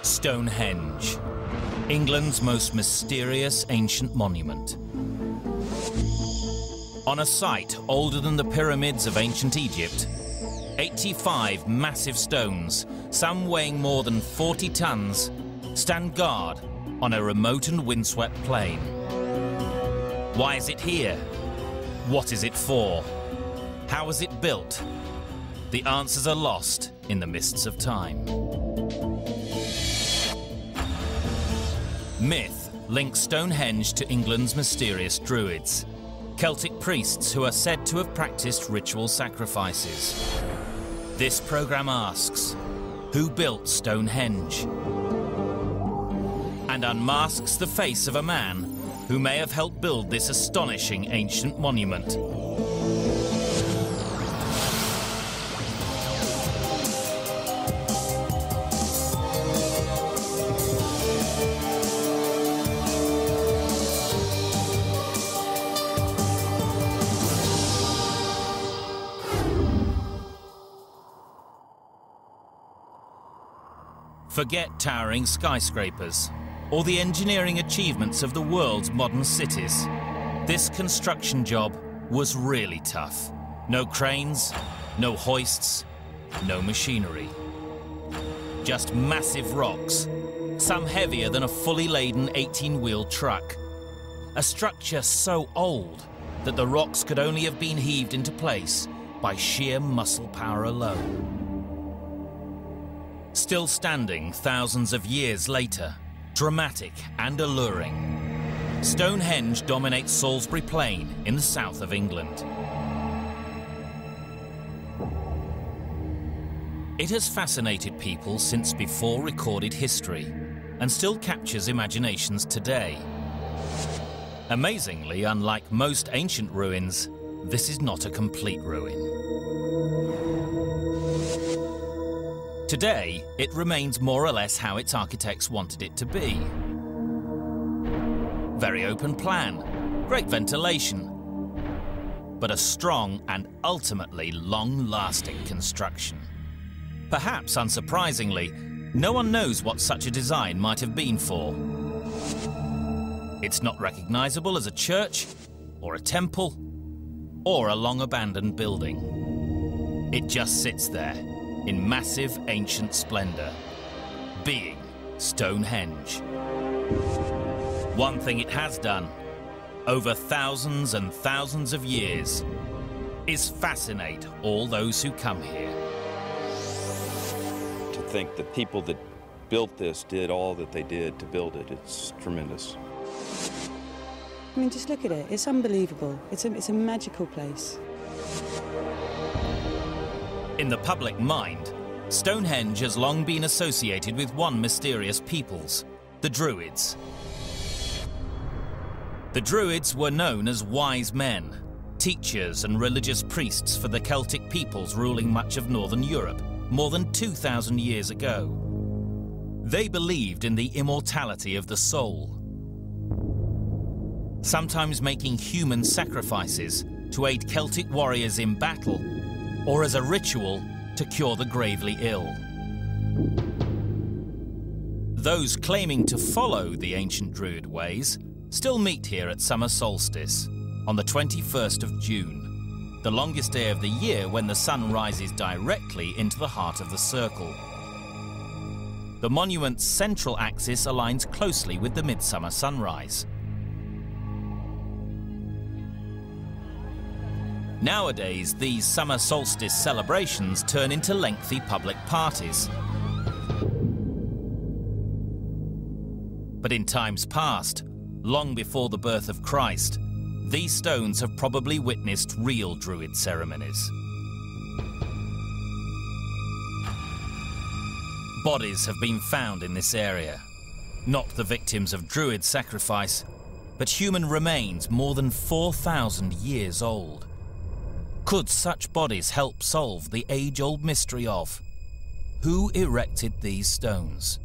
Stonehenge, England's most mysterious ancient monument. On a site older than the pyramids of ancient Egypt, 85 massive stones, some weighing more than 40 tons, stand guard on a remote and windswept plain. Why is it here? What is it for? How was it built? The answers are lost in the mists of time. Myth links Stonehenge to England's mysterious Druids, Celtic priests who are said to have practiced ritual sacrifices. This programme asks, who built Stonehenge? And unmasks the face of a man who may have helped build this astonishing ancient monument. Forget towering skyscrapers or the engineering achievements of the world's modern cities. This construction job was really tough. No cranes, no hoists, no machinery. Just massive rocks, some heavier than a fully laden 18-wheel truck. A structure so old that the rocks could only have been heaved into place by sheer muscle power alone. Still standing thousands of years later, dramatic and alluring, Stonehenge dominates Salisbury Plain in the south of England. It has fascinated people since before recorded history and still captures imaginations today. Amazingly, unlike most ancient ruins, this is not a complete ruin. Today, it remains more or less how its architects wanted it to be. Very open plan, great ventilation, but a strong and ultimately long-lasting construction. Perhaps unsurprisingly, no one knows what such a design might have been for. It's not recognizable as a church, or a temple, or a long-abandoned building. It just sits there, in massive ancient splendor, being Stonehenge. One thing it has done, over thousands and thousands of years, is fascinate all those who come here. To think the people that built this did all that they did to build it, it's tremendous. I mean, just look at it. It's unbelievable. It's a magical place. In the public mind, Stonehenge has long been associated with one mysterious peoples, the Druids. The Druids were known as wise men, teachers and religious priests for the Celtic peoples ruling much of northern Europe more than 2,000 years ago. They believed in the immortality of the soul, sometimes making human sacrifices to aid Celtic warriors in battle or as a ritual to cure the gravely ill. Those claiming to follow the ancient Druid ways still meet here at summer solstice on the 21st of June, the longest day of the year when the sun rises directly into the heart of the circle. The monument's central axis aligns closely with the midsummer sunrise. Nowadays, these summer solstice celebrations turn into lengthy public parties. But in times past, long before the birth of Christ, these stones have probably witnessed real Druid ceremonies. Bodies have been found in this area, not the victims of Druid sacrifice, but human remains more than 4,000 years old. Could such bodies help solve the age-old mystery of who erected these stones?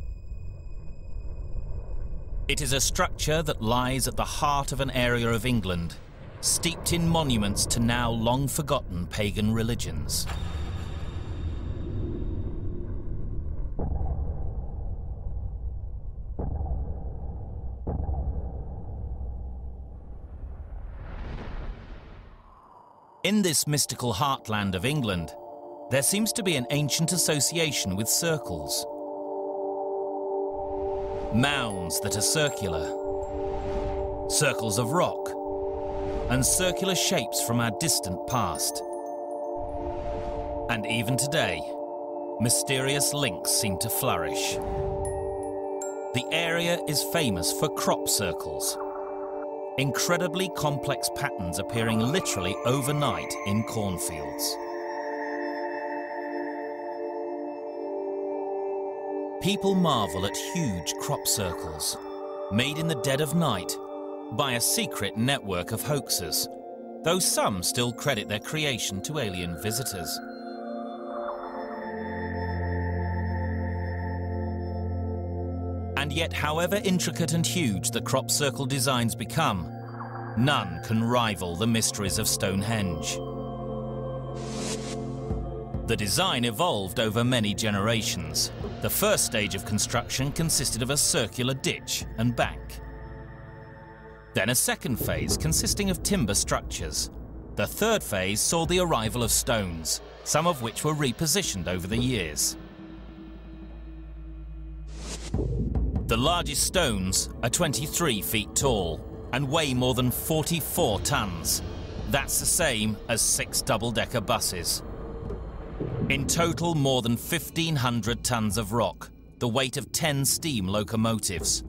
It is a structure that lies at the heart of an area of England, steeped in monuments to now long-forgotten pagan religions. In this mystical heartland of England, there seems to be an ancient association with circles. Mounds that are circular, circles of rock, and circular shapes from our distant past. And even today, mysterious links seem to flourish. The area is famous for crop circles, incredibly complex patterns appearing literally overnight in cornfields. People marvel at huge crop circles, made in the dead of night by a secret network of hoaxers, though some still credit their creation to alien visitors. And yet, however intricate and huge the crop circle designs become, none can rival the mysteries of Stonehenge. The design evolved over many generations. The first stage of construction consisted of a circular ditch and bank. Then a second phase consisting of timber structures. The third phase saw the arrival of stones, some of which were repositioned over the years. The largest stones are 23 feet tall and weigh more than 44 tons. That's the same as 6 double-decker buses. In total, more than 1,500 tons of rock, the weight of 10 steam locomotives.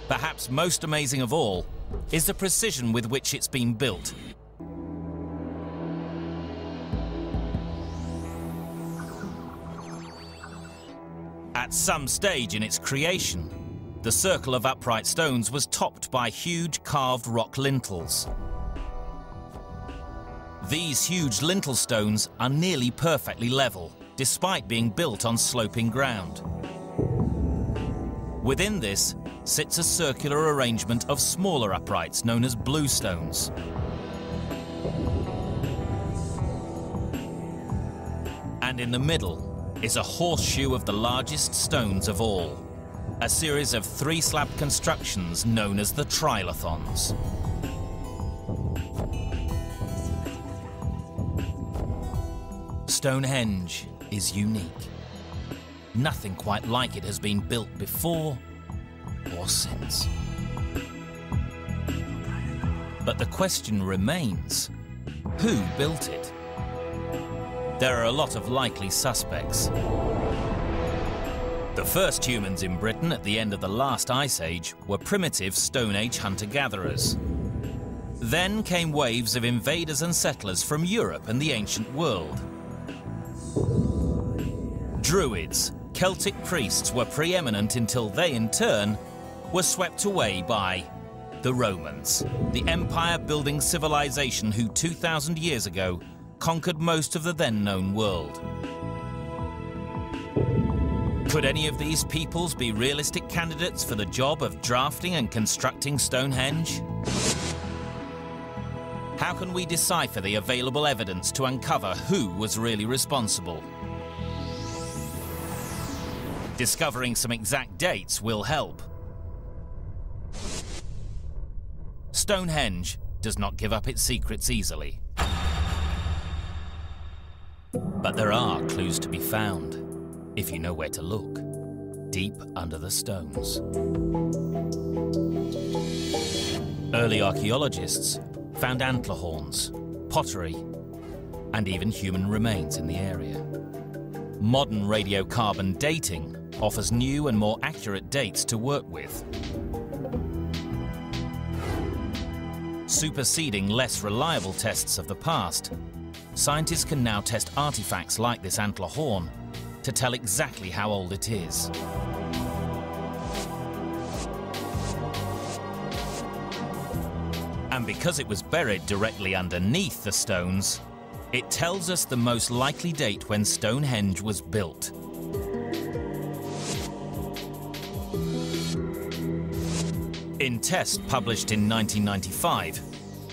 Perhaps most amazing of all is the precision with which it's been built. At some stage in its creation, the circle of upright stones was topped by huge carved rock lintels. These huge lintel stones are nearly perfectly level, despite being built on sloping ground. Within this sits a circular arrangement of smaller uprights known as bluestones. And in the middle is a horseshoe of the largest stones of all, a series of 3-slab constructions known as the trilithons. Stonehenge is unique. Nothing quite like it has been built before or since. But the question remains, who built it? There are a lot of likely suspects. The first humans in Britain at the end of the last ice age were primitive Stone Age hunter-gatherers. Then came waves of invaders and settlers from Europe and the ancient world. Druids, Celtic priests, were preeminent until they, in turn, were swept away by the Romans, the empire-building civilization who 2,000 years ago conquered most of the then-known world. Could any of these peoples be realistic candidates for the job of drafting and constructing Stonehenge? How can we decipher the available evidence to uncover who was really responsible? Discovering some exact dates will help. Stonehenge does not give up its secrets easily. But there are clues to be found, if you know where to look, deep under the stones. Early archaeologists found antler horns, pottery, and even human remains in the area. Modern radiocarbon dating offers new and more accurate dates to work with. Superseding less reliable tests of the past, scientists can now test artifacts like this antler horn to tell exactly how old it is. And because it was buried directly underneath the stones, it tells us the most likely date when Stonehenge was built. In tests published in 1995,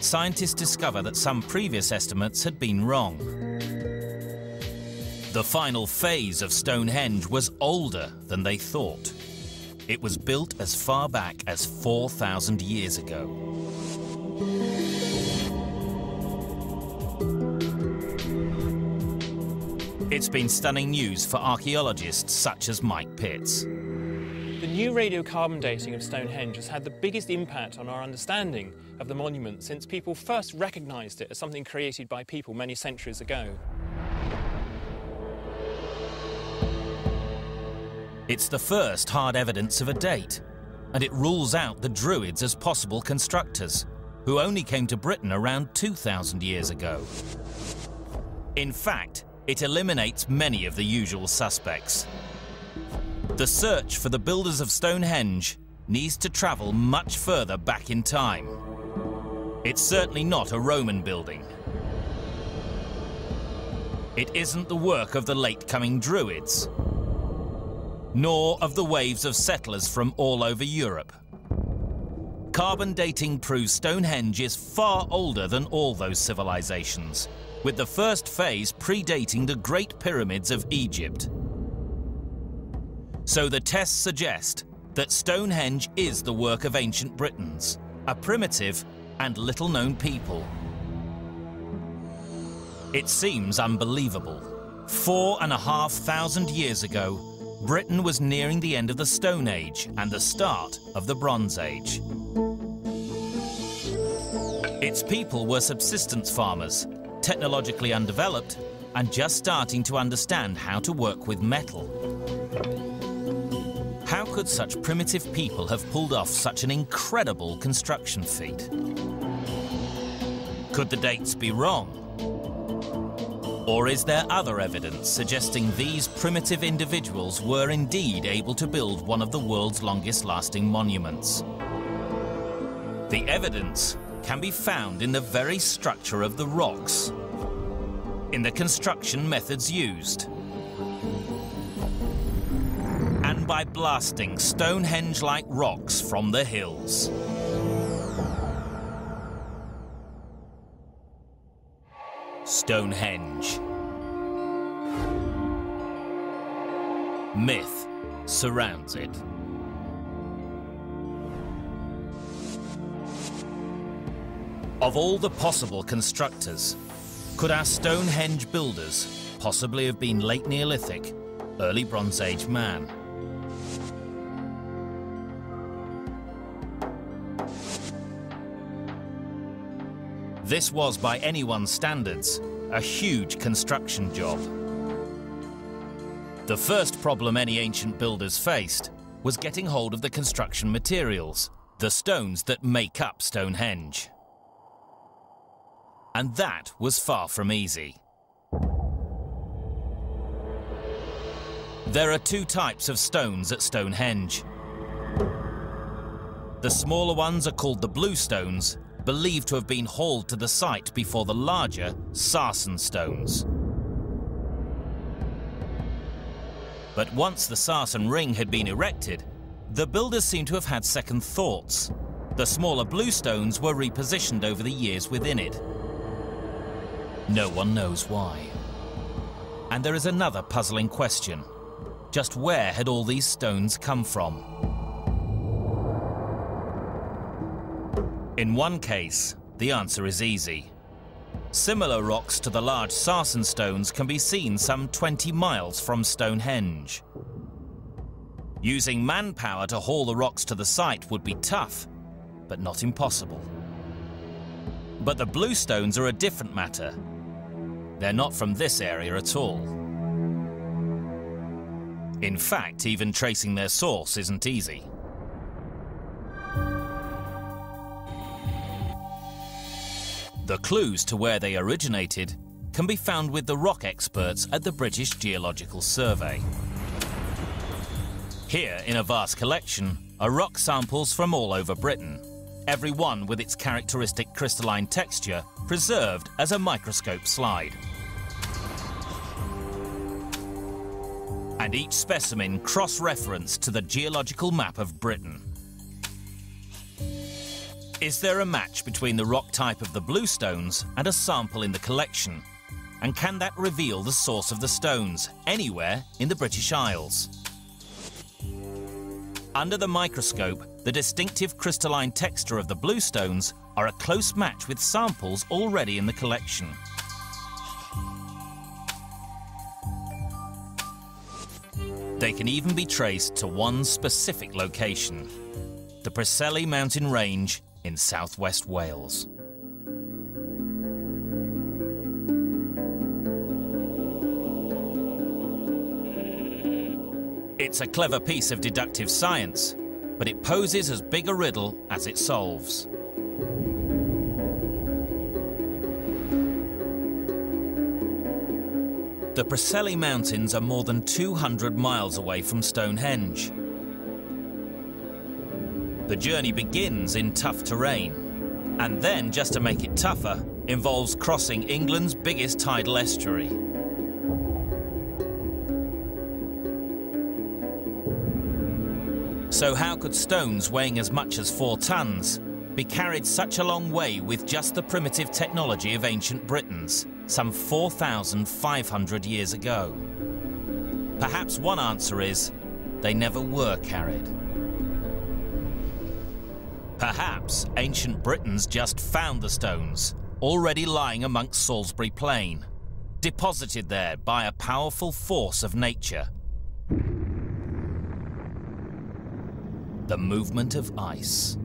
scientists discover that some previous estimates had been wrong. The final phase of Stonehenge was older than they thought. It was built as far back as 4,000 years ago. It's been stunning news for archaeologists such as Mike Pitts. The new radiocarbon dating of Stonehenge has had the biggest impact on our understanding of the monument since people first recognised it as something created by people many centuries ago. It's the first hard evidence of a date, and it rules out the Druids as possible constructors, who only came to Britain around 2,000 years ago. In fact, it eliminates many of the usual suspects. The search for the builders of Stonehenge needs to travel much further back in time. It's certainly not a Roman building. It isn't the work of the late-coming Druids, nor of the waves of settlers from all over Europe. Carbon dating proves Stonehenge is far older than all those civilizations, with the first phase predating the Great Pyramids of Egypt. So the tests suggest that Stonehenge is the work of ancient Britons, a primitive and little-known people. It seems unbelievable. 4,500 years ago, Britain was nearing the end of the Stone Age and the start of the Bronze Age. Its people were subsistence farmers, technologically undeveloped, and just starting to understand how to work with metal. How could such primitive people have pulled off such an incredible construction feat? Could the dates be wrong? Or is there other evidence suggesting these primitive individuals were indeed able to build one of the world's longest-lasting monuments? The evidence can be found in the very structure of the rocks, in the construction methods used, and by blasting Stonehenge-like rocks from the hills. Stonehenge. Myth surrounds it. Of all the possible constructors, could our Stonehenge builders possibly have been late Neolithic, early Bronze Age man? This was, by anyone's standards, a huge construction job. The first problem any ancient builders faced was getting hold of the construction materials, the stones that make up Stonehenge. And that was far from easy. There are two types of stones at Stonehenge. The smaller ones are called the blue stones, believed to have been hauled to the site before the larger sarsen stones. But once the sarsen ring had been erected, the builders seem to have had second thoughts. The smaller blue stones were repositioned over the years within it. No one knows why. And there is another puzzling question. Just where had all these stones come from? In one case, the answer is easy. Similar rocks to the large sarsen stones can be seen some 20 miles from Stonehenge. Using manpower to haul the rocks to the site would be tough, but not impossible. But the blue stones are a different matter. They're not from this area at all. In fact, even tracing their source isn't easy. The clues to where they originated can be found with the rock experts at the British Geological Survey. Here, in a vast collection, are rock samples from all over Britain, every one with its characteristic crystalline texture preserved as a microscope slide. And each specimen cross-referenced to the geological map of Britain. Is there a match between the rock type of the blue stones and a sample in the collection? And can that reveal the source of the stones anywhere in the British Isles? Under the microscope, the distinctive crystalline texture of the blue stones are a close match with samples already in the collection. They can even be traced to one specific location, the Preseli mountain range in southwest Wales. It's a clever piece of deductive science, but it poses as big a riddle as it solves. The Preseli Mountains are more than 200 miles away from Stonehenge. The journey begins in tough terrain, and then, just to make it tougher, involves crossing England's biggest tidal estuary. So how could stones weighing as much as 4 tons be carried such a long way with just the primitive technology of ancient Britons, some 4,500 years ago? Perhaps one answer is they never were carried. Perhaps ancient Britons just found the stones, already lying amongst Salisbury Plain, deposited there by a powerful force of nature. The movement of ice.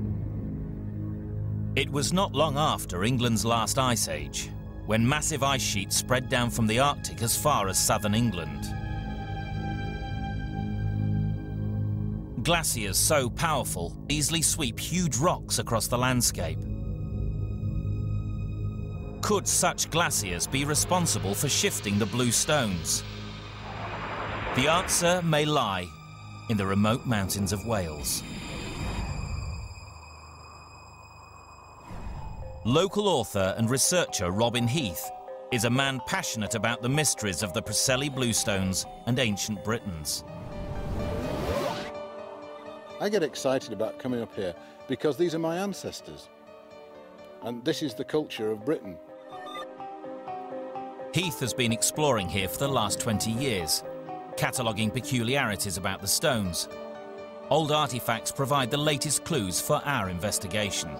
It was not long after England's last ice age, when massive ice sheets spread down from the Arctic as far as southern England. Glaciers so powerful easily sweep huge rocks across the landscape. Could such glaciers be responsible for shifting the blue stones? The answer may lie in the remote mountains of Wales. Local author and researcher Robin Heath is a man passionate about the mysteries of the Preseli Bluestones and ancient Britons. I get excited about coming up here because these are my ancestors, and this is the culture of Britain. Heath has been exploring here for the last 20 years, cataloguing peculiarities about the stones. Old artifacts provide the latest clues for our investigation.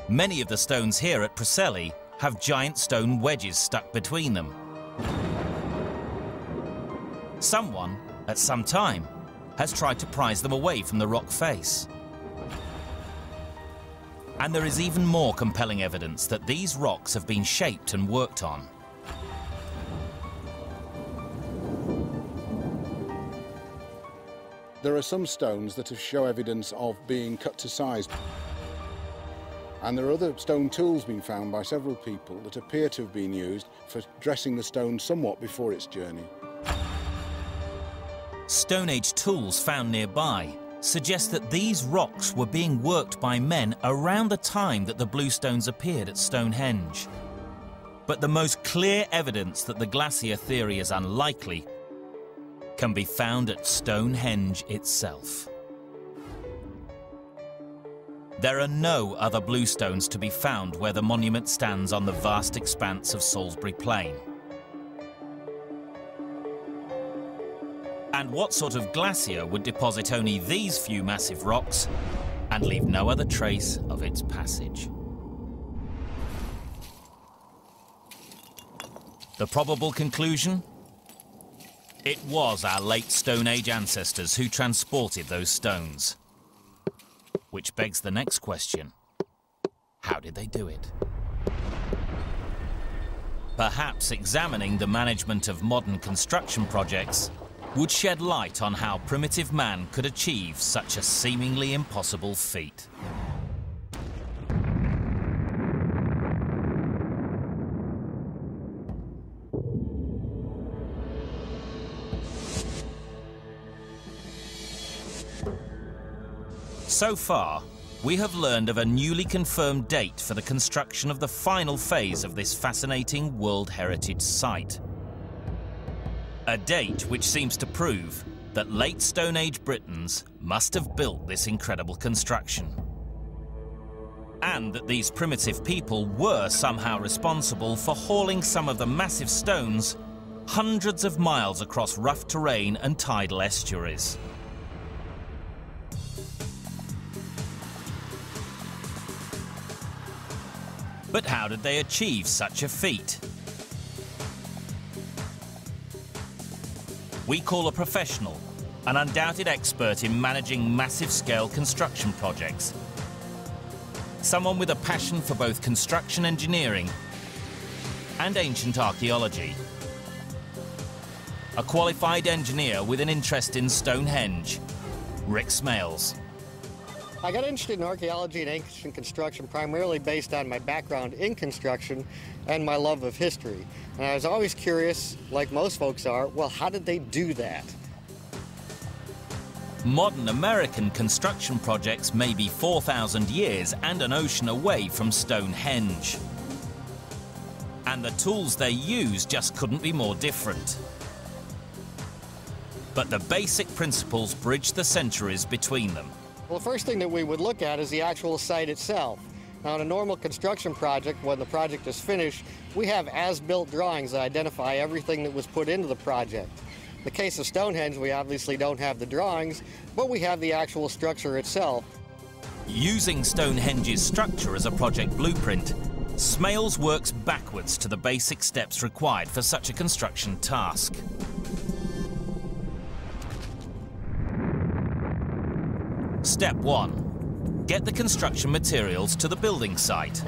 Many of the stones here at Preseli have giant stone wedges stuck between them. Someone, at some time, has tried to prise them away from the rock face. And there is even more compelling evidence that these rocks have been shaped and worked on. There are some stones that show evidence of being cut to size. And there are other stone tools being found by several people that appear to have been used for dressing the stone somewhat before its journey. Stone Age tools found nearby suggest that these rocks were being worked by men around the time that the bluestones appeared at Stonehenge. But the most clear evidence that the glacier theory is unlikely can be found at Stonehenge itself. There are no other bluestones to be found where the monument stands on the vast expanse of Salisbury Plain. And what sort of glacier would deposit only these few massive rocks and leave no other trace of its passage? The probable conclusion? It was our late Stone Age ancestors who transported those stones. Which begs the next question: how did they do it? Perhaps examining the management of modern construction projects would shed light on how primitive man could achieve such a seemingly impossible feat. So far, we have learned of a newly confirmed date for the construction of the final phase of this fascinating World Heritage Site. A date which seems to prove that late Stone Age Britons must have built this incredible construction. And that these primitive people were somehow responsible for hauling some of the massive stones hundreds of miles across rough terrain and tidal estuaries. But how did they achieve such a feat? We call a professional, an undoubted expert in managing massive-scale construction projects. Someone with a passion for both construction engineering and ancient archaeology. A qualified engineer with an interest in Stonehenge, Rick Smales. I got interested in archaeology and ancient construction primarily based on my background in construction and my love of history. And I was always curious, like most folks are, well, how did they do that? Modern American construction projects may be 4,000 years and an ocean away from Stonehenge. And the tools they use just couldn't be more different. But the basic principles bridge the centuries between them. Well, the first thing that we would look at is the actual site itself. Now, in a normal construction project, when the project is finished, we have as-built drawings that identify everything that was put into the project. In the case of Stonehenge, we obviously don't have the drawings, but we have the actual structure itself. Using Stonehenge's structure as a project blueprint, Smales works backwards to the basic steps required for such a construction task. Step 1. Get the construction materials to the building site.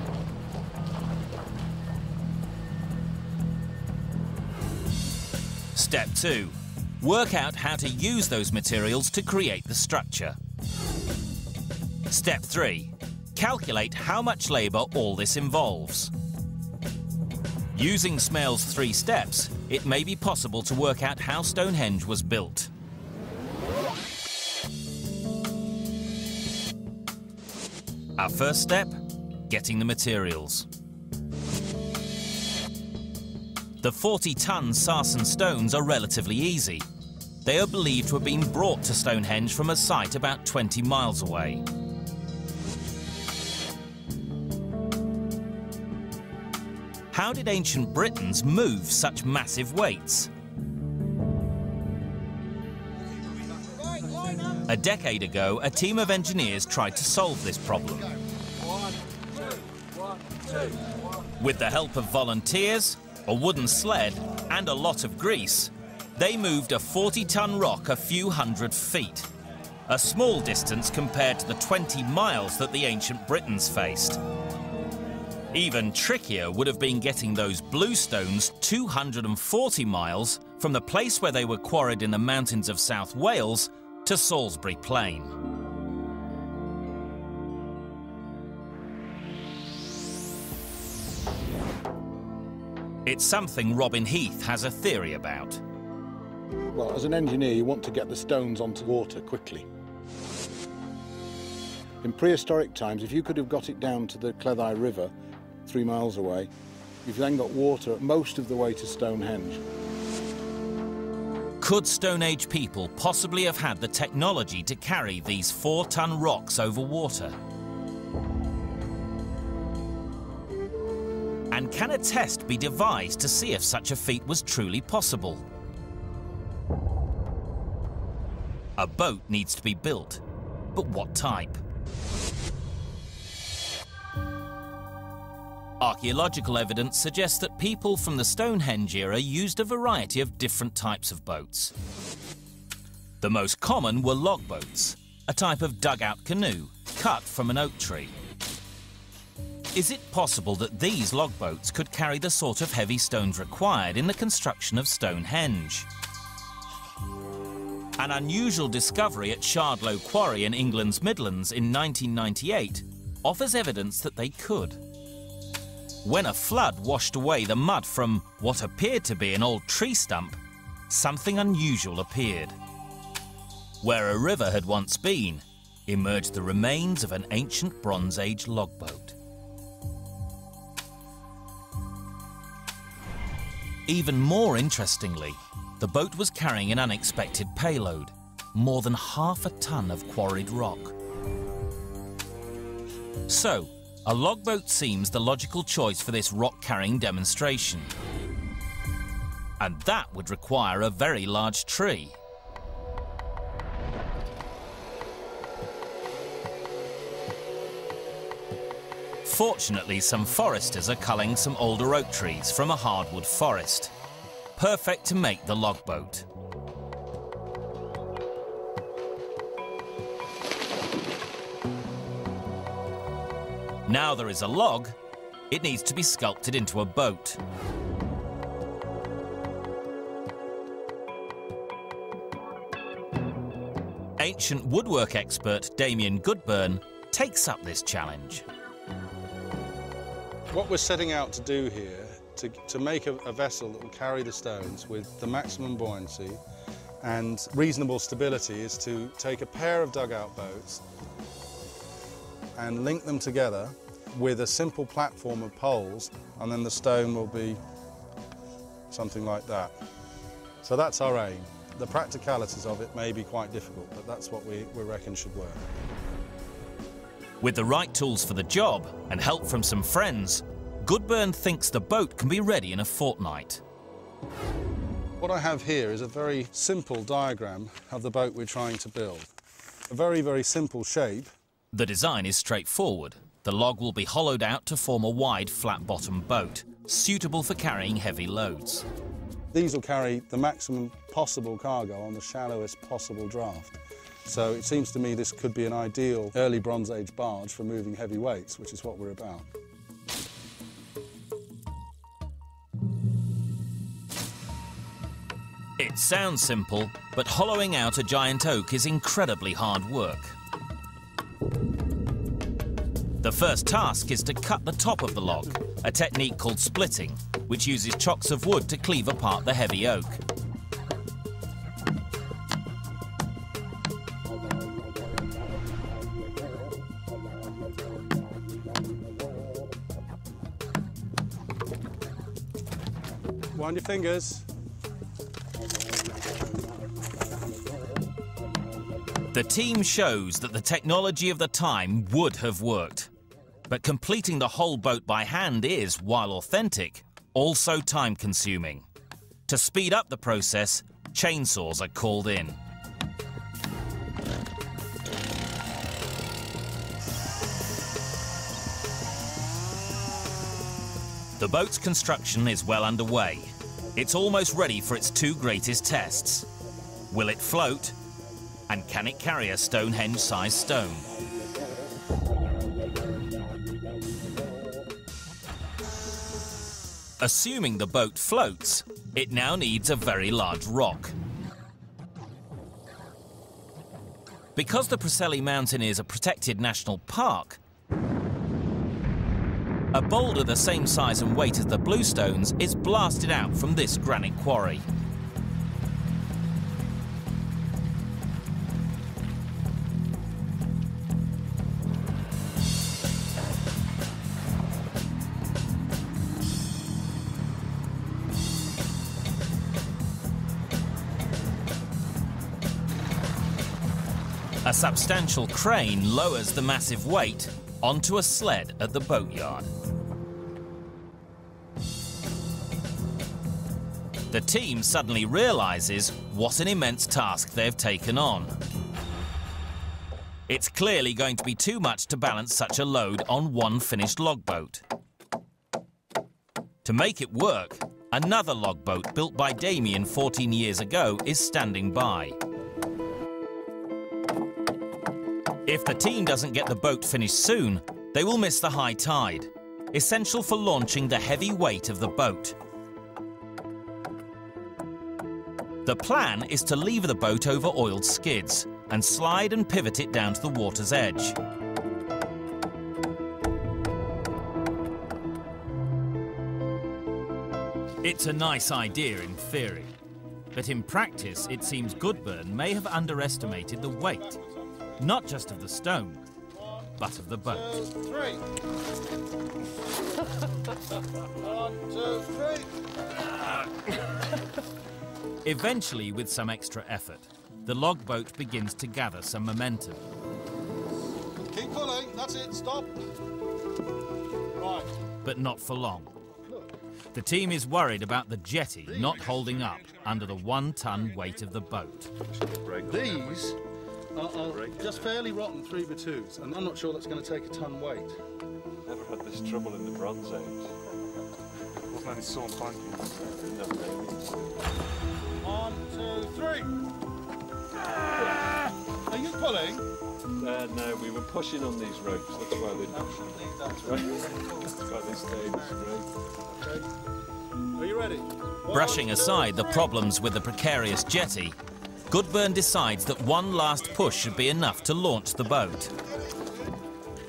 Step 2. Work out how to use those materials to create the structure. Step 3. Calculate how much labour all this involves. Using Smales' 3 steps, it may be possible to work out how Stonehenge was built. Our first step, getting the materials. The 40-ton sarsen stones are relatively easy. They are believed to have been brought to Stonehenge from a site about 20 miles away. How did ancient Britons move such massive weights? A decade ago, a team of engineers tried to solve this problem. With the help of volunteers, a wooden sled, and a lot of grease, they moved a 40-ton rock a few hundred feet. A small distance compared to the 20 miles that the ancient Britons faced. Even trickier would have been getting those blue stones 240 miles from the place where they were quarried in the mountains of South Wales to Salisbury Plain. It's something Robin Heath has a theory about. Well, as an engineer, you want to get the stones onto water quickly. In prehistoric times, if you could have got it down to the Cleddau River, 3 miles away, you've then got water most of the way to Stonehenge. Could Stone Age people possibly have had the technology to carry these 4-ton rocks over water? And can a test be devised to see if such a feat was truly possible? A boat needs to be built, but what type? Archaeological evidence suggests that people from the Stonehenge era used a variety of different types of boats. The most common were log boats, a type of dugout canoe cut from an oak tree. Is it possible that these log boats could carry the sort of heavy stones required in the construction of Stonehenge? An unusual discovery at Shardlow Quarry in England's Midlands in 1998 offers evidence that they could. When a flood washed away the mud from what appeared to be an old tree stump, something unusual appeared. Where a river had once been, emerged the remains of an ancient Bronze Age logboat. Even more interestingly, the boat was carrying an unexpected payload, more than half a ton of quarried rock. So, a logboat seems the logical choice for this rock-carrying demonstration. And that would require a very large tree. Fortunately, some foresters are culling some older oak trees from a hardwood forest. Perfect to make the logboat. Now there is a log, it needs to be sculpted into a boat. Ancient woodwork expert Damien Goodburn takes up this challenge. What we're setting out to do here, to make a vessel that will carry the stones with the maximum buoyancy and reasonable stability, is to take a pair of dugout boats and link them together with a simple platform of poles, and then the stone will be something like that. So that's our aim. The practicalities of it may be quite difficult, but that's what we reckon should work. With the right tools for the job and help from some friends, Goodburn thinks the boat can be ready in a fortnight. What I have here is a very simple diagram of the boat we're trying to build. A very, very simple shape. The design is straightforward. The log will be hollowed out to form a wide, flat-bottomed boat, suitable for carrying heavy loads. These will carry the maximum possible cargo on the shallowest possible draft. So it seems to me this could be an ideal early Bronze Age barge for moving heavy weights, which is what we're about. It sounds simple, but hollowing out a giant oak is incredibly hard work. The first task is to cut the top of the log, a technique called splitting, which uses chocks of wood to cleave apart the heavy oak. Wind your fingers. The team shows that the technology of the time would have worked. But completing the whole boat by hand is, while authentic, also time-consuming. To speed up the process, chainsaws are called in. The boat's construction is well underway. It's almost ready for its two greatest tests. Will it float? And can it carry a Stonehenge-sized stone? Assuming the boat floats, it now needs a very large rock. Because the Preseli Mountain is a protected national park, a boulder the same size and weight as the bluestones is blasted out from this granite quarry. A substantial crane lowers the massive weight onto a sled at the boatyard. The team suddenly realizes what an immense task they've taken on. It's clearly going to be too much to balance such a load on one finished logboat. To make it work, another logboat built by Damien 14 years ago is standing by. If the team doesn't get the boat finished soon, they will miss the high tide, essential for launching the heavy weight of the boat. The plan is to lever the boat over oiled skids and slide and pivot it down to the water's edge. It's a nice idea in theory, but in practice it seems Goodburn may have underestimated the weight, not just of the stone, but of the boat. 1, 2, 3. 1, 2, 3. Eventually, with some extra effort, the logboat begins to gather some momentum. Keep pulling, that's it, stop. Right. But not for long. The team is worried about the jetty not holding up under the 1-ton weight of the boat. These Just fairly rotten 3x2s, and I'm not sure that's going to take a ton weight. Never had this trouble in the Bronze Age. Wasn't any sawn planking. 1, 2, 3. Are you pulling? No, we were pushing on these ropes. That's why they. That's why they stayed straight. Okay. Are you ready? Brushing aside the problems with the precarious jetty, Goodburn decides that one last push should be enough to launch the boat,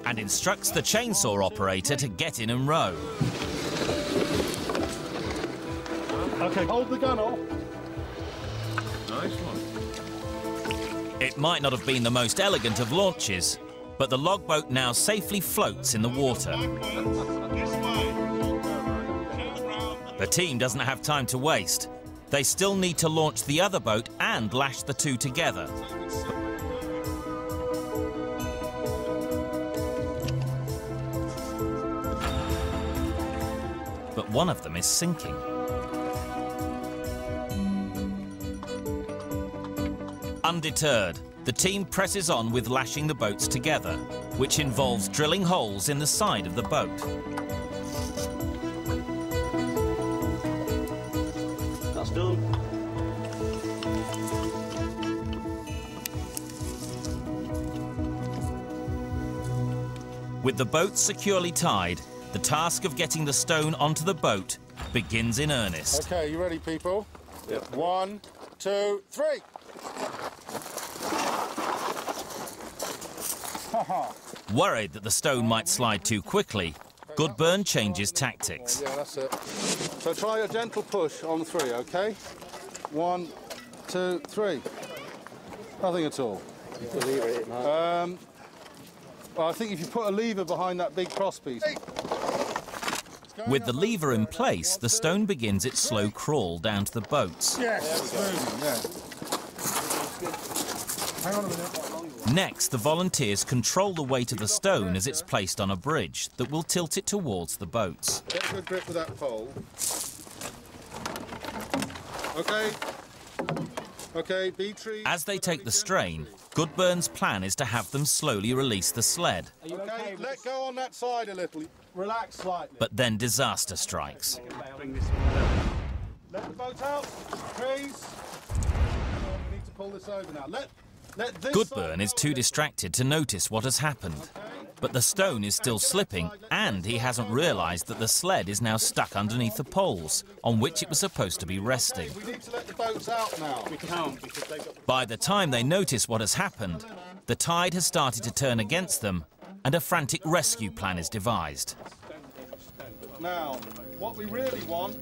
and instructs the chainsaw operator to get in and row. Okay, hold the gun off. Nice one. It might not have been the most elegant of launches, but the logboat now safely floats in the water. The team doesn't have time to waste. They still need to launch the other boat and lash the two together. But one of them is sinking. Undeterred, the team presses on with lashing the boats together, which involves drilling holes in the side of the boat. That's done. With the boat securely tied, the task of getting the stone onto the boat begins in earnest. Okay, you ready, people? Yep. 1, 2, 3. Worried that the stone might slide too quickly, Goodburn changes tactics. Yeah, that's it. So try a gentle push on 3, okay? 1, 2, 3. Nothing at all. Well, I think if you put a lever behind that big crosspiece. With the lever in place, the stone begins its slow crawl down to the boats. Yes, it's moving, yeah. Hang on a minute. Next, the volunteers control the weight of the stone as it's placed on a bridge that will tilt it towards the boats. Get a good grip with that pole. Okay. Okay, B-tree. As they take the strain, Goodburn's plan is to have them slowly release the sled. Okay, let go on that side a little. Relax slightly. But then disaster strikes. Let the boat out, please. We need to pull this over now. Let this Goodburn is too distracted to notice what has happened. But the stone is still slipping, and he hasn't realised that the sled is now stuck underneath the poles on which it was supposed to be resting. We need to let the boats out now. We can't because they've got... By the time they notice what has happened, the tide has started to turn against them, and a frantic rescue plan is devised. Now, what we really want,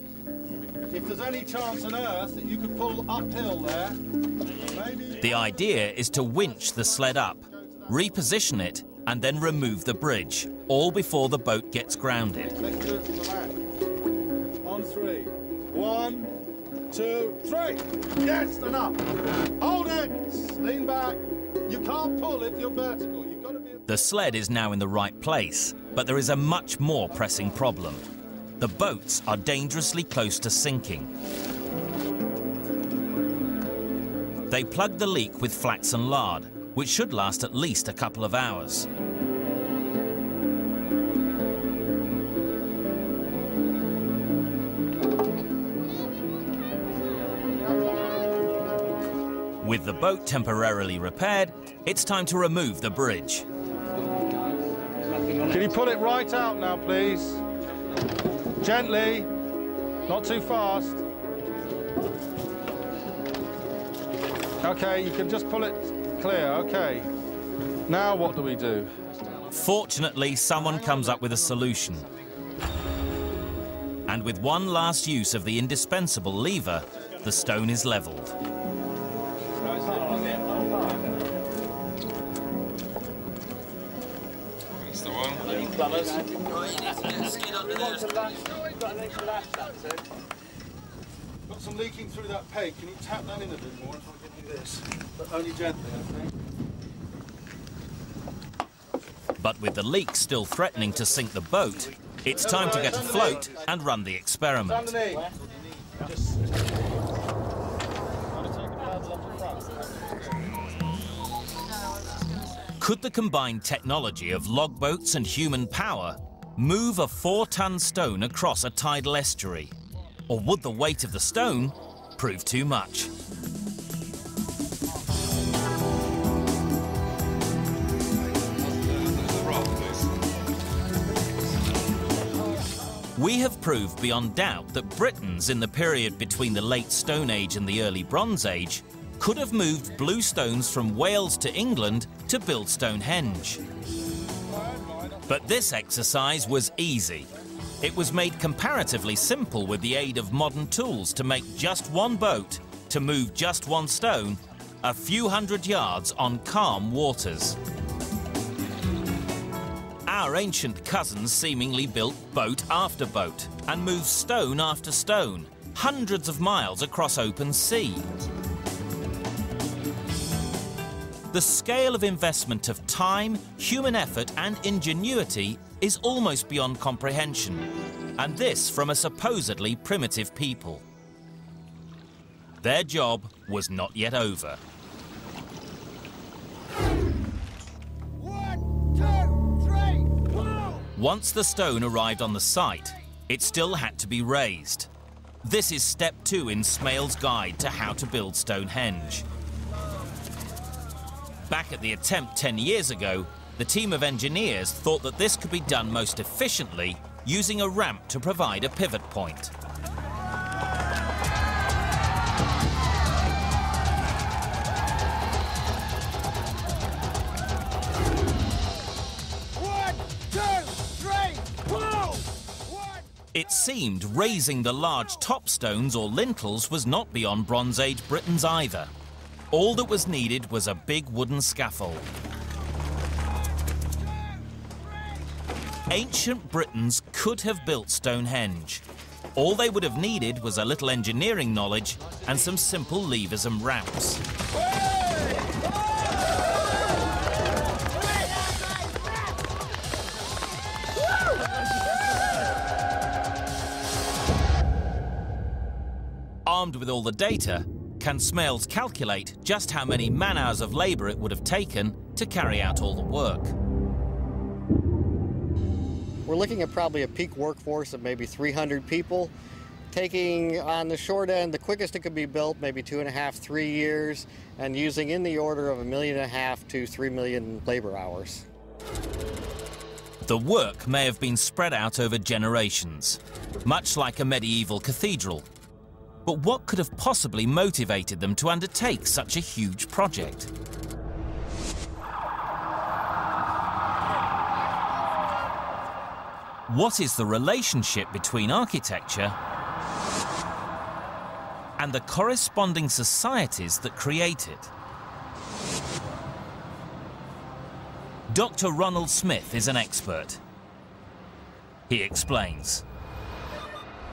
if there's any chance on Earth that you could pull uphill there, maybe... The idea is to winch the sled up, reposition it, and then remove the bridge, all before the boat gets grounded. Let's do it from the back. On 3. 1, 2, 3. Yes, enough. Hold it. Lean back. You can't pull if you're vertical. You've got to be... The sled is now in the right place, but there is a much more pressing problem. The boats are dangerously close to sinking. They plug the leak with flaxen lard, which should last at least a couple of hours. With the boat temporarily repaired, it's time to remove the bridge. Can you pull it right out now, please? Gently, not too fast. Okay, you can just pull it clear, okay. Now what do we do? Fortunately, someone comes up with a solution. And with one last use of the indispensable lever, the stone is levelled. That's the one. Got some leaking through that peg. Can you tap that in a bit more if I give you this? But only gently, okay? But with the leak still threatening to sink the boat, it's time to get afloat and run the experiment. Could the combined technology of logboats and human power move a 4-ton stone across a tidal estuary? Or would the weight of the stone prove too much? We have proved beyond doubt that Britons in the period between the late Stone Age and the early Bronze Age could have moved blue stones from Wales to England to build Stonehenge. But this exercise was easy. It was made comparatively simple with the aid of modern tools to make just one boat, to move just one stone, a few hundred yards on calm waters. Our ancient cousins seemingly built boat after boat and moved stone after stone, hundreds of miles across open sea. The scale of investment of time, human effort and ingenuity is almost beyond comprehension, and this from a supposedly primitive people. Their job was not yet over. 1, 2, 3, whoa! Once the stone arrived on the site, it still had to be raised. This is step 2 in Smale's guide to how to build Stonehenge. Back at the attempt 10 years ago, the team of engineers thought that this could be done most efficiently using a ramp to provide a pivot point. It seemed raising the large top stones or lintels was not beyond Bronze Age Britons either. All that was needed was a big wooden scaffold. Ancient Britons could have built Stonehenge. All they would have needed was a little engineering knowledge and some simple levers and ramps. Armed with all the data, can Smales calculate just how many man-hours of labour it would have taken to carry out all the work? We're looking at probably a peak workforce of maybe 300 people, taking on the short end, the quickest it could be built, maybe 2.5, 3 years, and using in the order of 1.5 million to 3 million labour hours. The work may have been spread out over generations, much like a medieval cathedral. But what could have possibly motivated them to undertake such a huge project? What is the relationship between architecture and the corresponding societies that create it? Dr. Ronald Smith is an expert. He explains.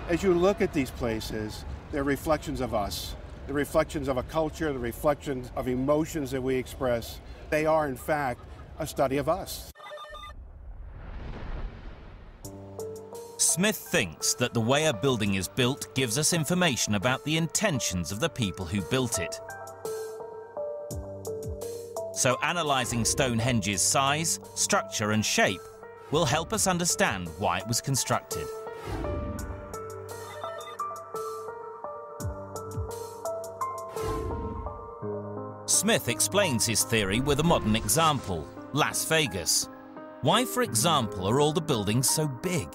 As you look at these places, they're reflections of us. They're reflections of a culture, the reflections of emotions that we express. They are, in fact, a study of us. Smith thinks that the way a building is built gives us information about the intentions of the people who built it. So analysing Stonehenge's size, structure and shape will help us understand why it was constructed. Smith explains his theory with a modern example, Las Vegas. Why, for example, are all the buildings so big?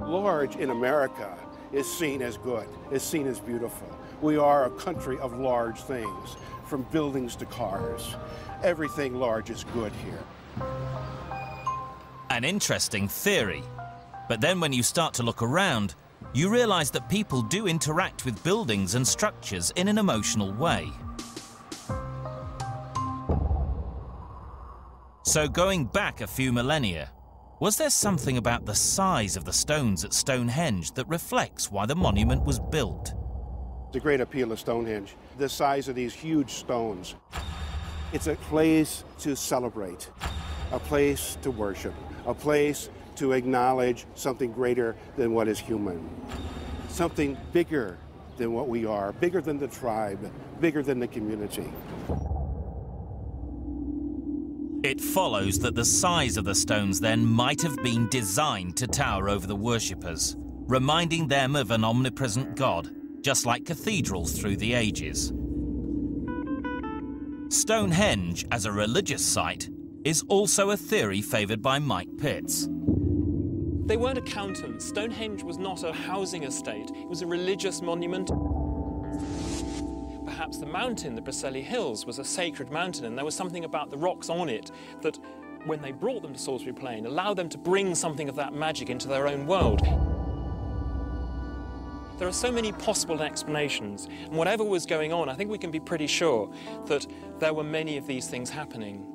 Large in America is seen as good, is seen as beautiful. We are a country of large things, from buildings to cars. Everything large is good here. An interesting theory. But then when you start to look around, you realise that people do interact with buildings and structures in an emotional way. So going back a few millennia, was there something about the size of the stones at Stonehenge that reflects why the monument was built? The great appeal of Stonehenge, the size of these huge stones. It's a place to celebrate, a place to worship, a place to acknowledge something greater than what is human, something bigger than what we are, bigger than the tribe, bigger than the community. It follows that the size of the stones then might have been designed to tower over the worshippers, reminding them of an omnipresent God, just like cathedrals through the ages. Stonehenge, as a religious site, is also a theory favoured by Mike Pitts. They weren't accountants. Stonehenge was not a housing estate. It was a religious monument. Perhaps the mountain, the Braccelli Hills, was a sacred mountain, and there was something about the rocks on it that, when they brought them to Salisbury Plain, allowed them to bring something of that magic into their own world. There are so many possible explanations, and whatever was going on, I think we can be pretty sure that there were many of these things happening.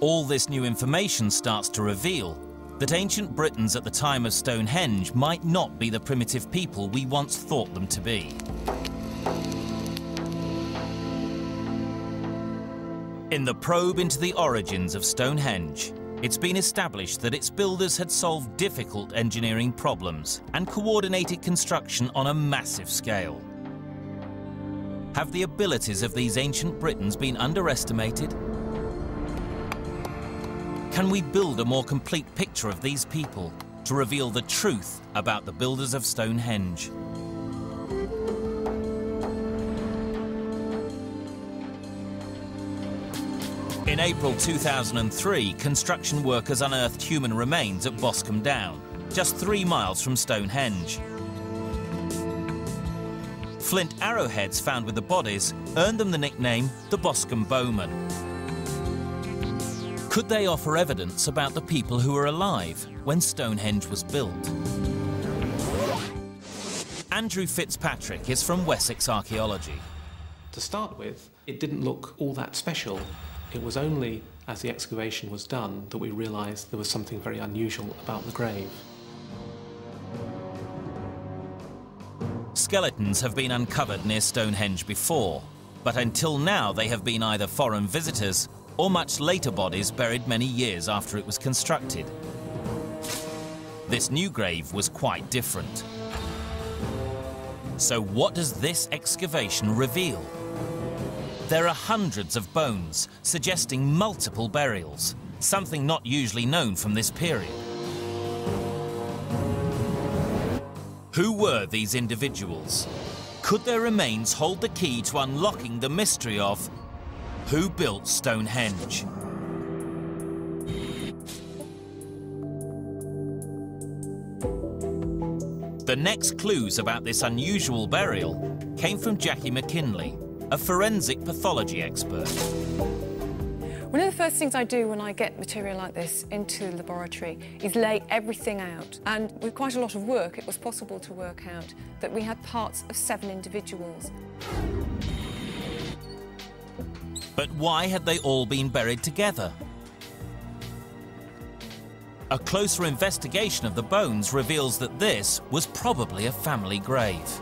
All this new information starts to reveal that ancient Britons at the time of Stonehenge might not be the primitive people we once thought them to be. In the probe into the origins of Stonehenge, it's been established that its builders had solved difficult engineering problems and coordinated construction on a massive scale. Have the abilities of these ancient Britons been underestimated? Can we build a more complete picture of these people to reveal the truth about the builders of Stonehenge? In April 2003, construction workers unearthed human remains at Boscombe Down, just 3 miles from Stonehenge. Flint arrowheads found with the bodies earned them the nickname the Boscombe Bowmen. Could they offer evidence about the people who were alive when Stonehenge was built? Andrew Fitzpatrick is from Wessex Archaeology. To start with, it didn't look all that special. It was only as the excavation was done that we realised there was something very unusual about the grave. Skeletons have been uncovered near Stonehenge before, but until now they have been either foreign visitors or much later bodies buried many years after it was constructed. This new grave was quite different. So what does this excavation reveal? There are hundreds of bones, suggesting multiple burials, something not usually known from this period. Who were these individuals? Could their remains hold the key to unlocking the mystery of who built Stonehenge? The next clues about this unusual burial came from Jackie McKinley, a forensic pathology expert. One of the first things I do when I get material like this into the laboratory is lay everything out. And with quite a lot of work, it was possible to work out that we had parts of 7 individuals. But why had they all been buried together? A closer investigation of the bones reveals that this was probably a family grave.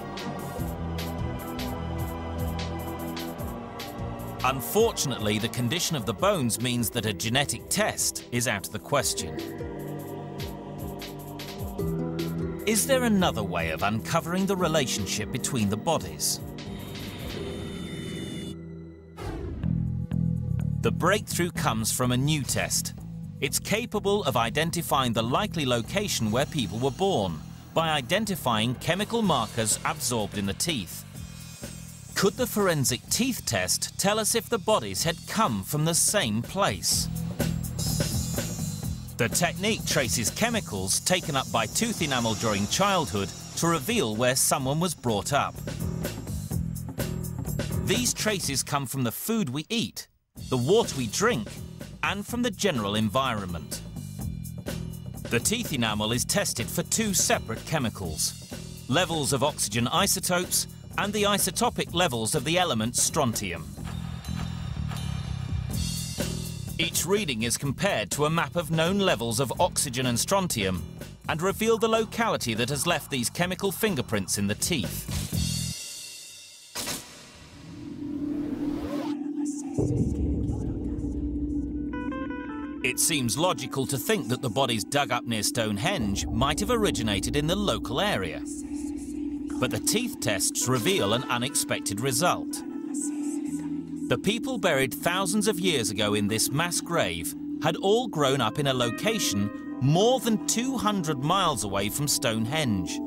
Unfortunately, the condition of the bones means that a genetic test is out of the question. Is there another way of uncovering the relationship between the bodies? The breakthrough comes from a new test. It's capable of identifying the likely location where people were born by identifying chemical markers absorbed in the teeth. Could the forensic teeth test tell us if the bodies had come from the same place? The technique traces chemicals taken up by tooth enamel during childhood to reveal where someone was brought up. These traces come from the food we eat, the water we drink, and from the general environment. The teeth enamel is tested for 2 separate chemicals: levels of oxygen isotopes and the isotopic levels of the element strontium. Each reading is compared to a map of known levels of oxygen and strontium and reveal the locality that has left these chemical fingerprints in the teeth. It seems logical to think that the bodies dug up near Stonehenge might have originated in the local area. But the teeth tests reveal an unexpected result. The people buried thousands of years ago in this mass grave had all grown up in a location more than 200 miles away from Stonehenge.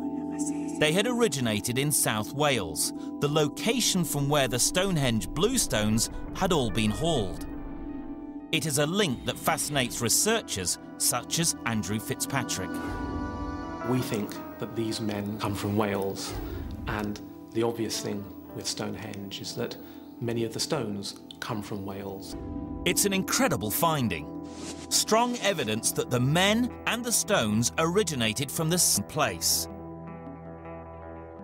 They had originated in South Wales, the location from where the Stonehenge bluestones had all been hauled. It is a link that fascinates researchers such as Andrew Fitzpatrick. We think that these men come from Wales, and the obvious thing with Stonehenge is that many of the stones come from Wales. It's an incredible finding. Strong evidence that the men and the stones originated from the same place.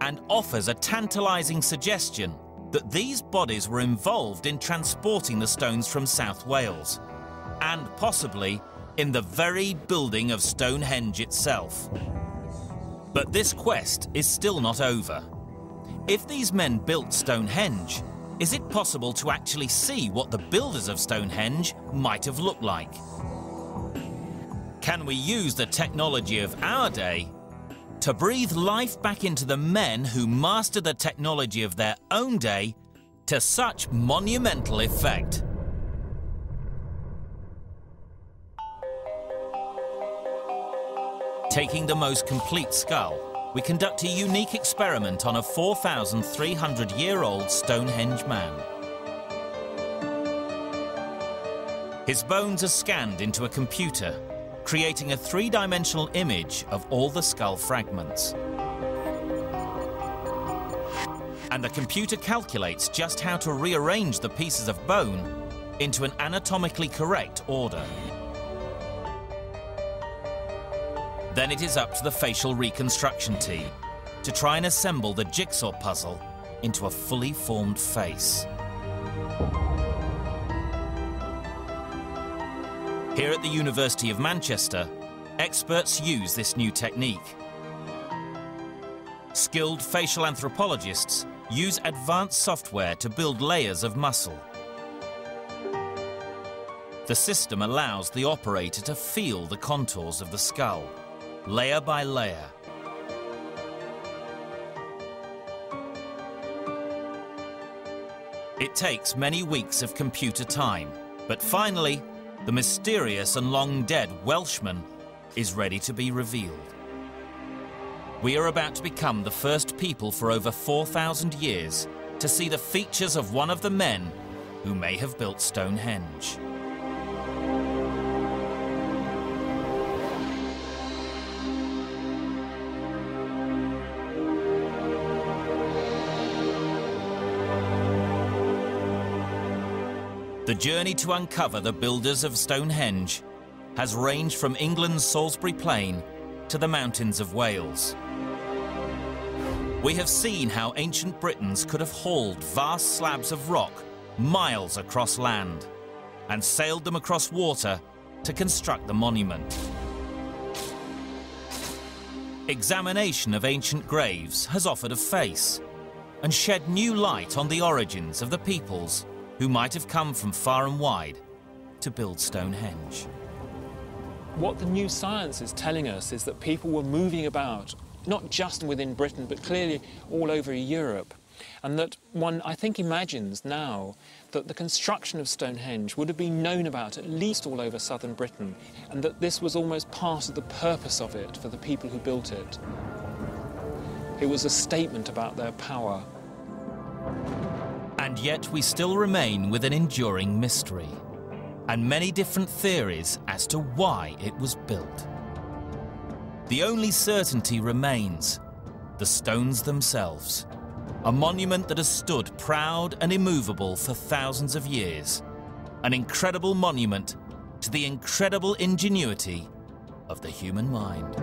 And offers a tantalising suggestion that these bodies were involved in transporting the stones from South Wales, and possibly in the very building of Stonehenge itself. But this quest is still not over. If these men built Stonehenge, is it possible to actually see what the builders of Stonehenge might have looked like? Can we use the technology of our day to breathe life back into the men who mastered the technology of their own day to such monumental effect? Taking the most complete skull, we conduct a unique experiment on a 4,300-year-old Stonehenge man. His bones are scanned into a computer, creating a three-dimensional image of all the skull fragments. And the computer calculates just how to rearrange the pieces of bone into an anatomically correct order. Then it is up to the facial reconstruction team to try and assemble the jigsaw puzzle into a fully formed face. Here at the University of Manchester, experts use this new technique. Skilled facial anthropologists use advanced software to build layers of muscle. The system allows the operator to feel the contours of the skull, layer by layer. It takes many weeks of computer time, but finally, the mysterious and long-dead Welshman is ready to be revealed. We are about to become the first people for over 4,000 years to see the features of one of the men who may have built Stonehenge. The journey to uncover the builders of Stonehenge has ranged from England's Salisbury Plain to the mountains of Wales. We have seen how ancient Britons could have hauled vast slabs of rock miles across land and sailed them across water to construct the monument. Examination of ancient graves has offered a face and shed new light on the origins of the peoples who might have come from far and wide to build Stonehenge. What the new science is telling us is that people were moving about, not just within Britain, but clearly all over Europe. And that one, I think, imagines now that the construction of Stonehenge would have been known about at least all over southern Britain, and that this was almost part of the purpose of it for the people who built it. It was a statement about their power. And yet we still remain with an enduring mystery, and many different theories as to why it was built. The only certainty remains: the stones themselves, a monument that has stood proud and immovable for thousands of years, an incredible monument to the incredible ingenuity of the human mind.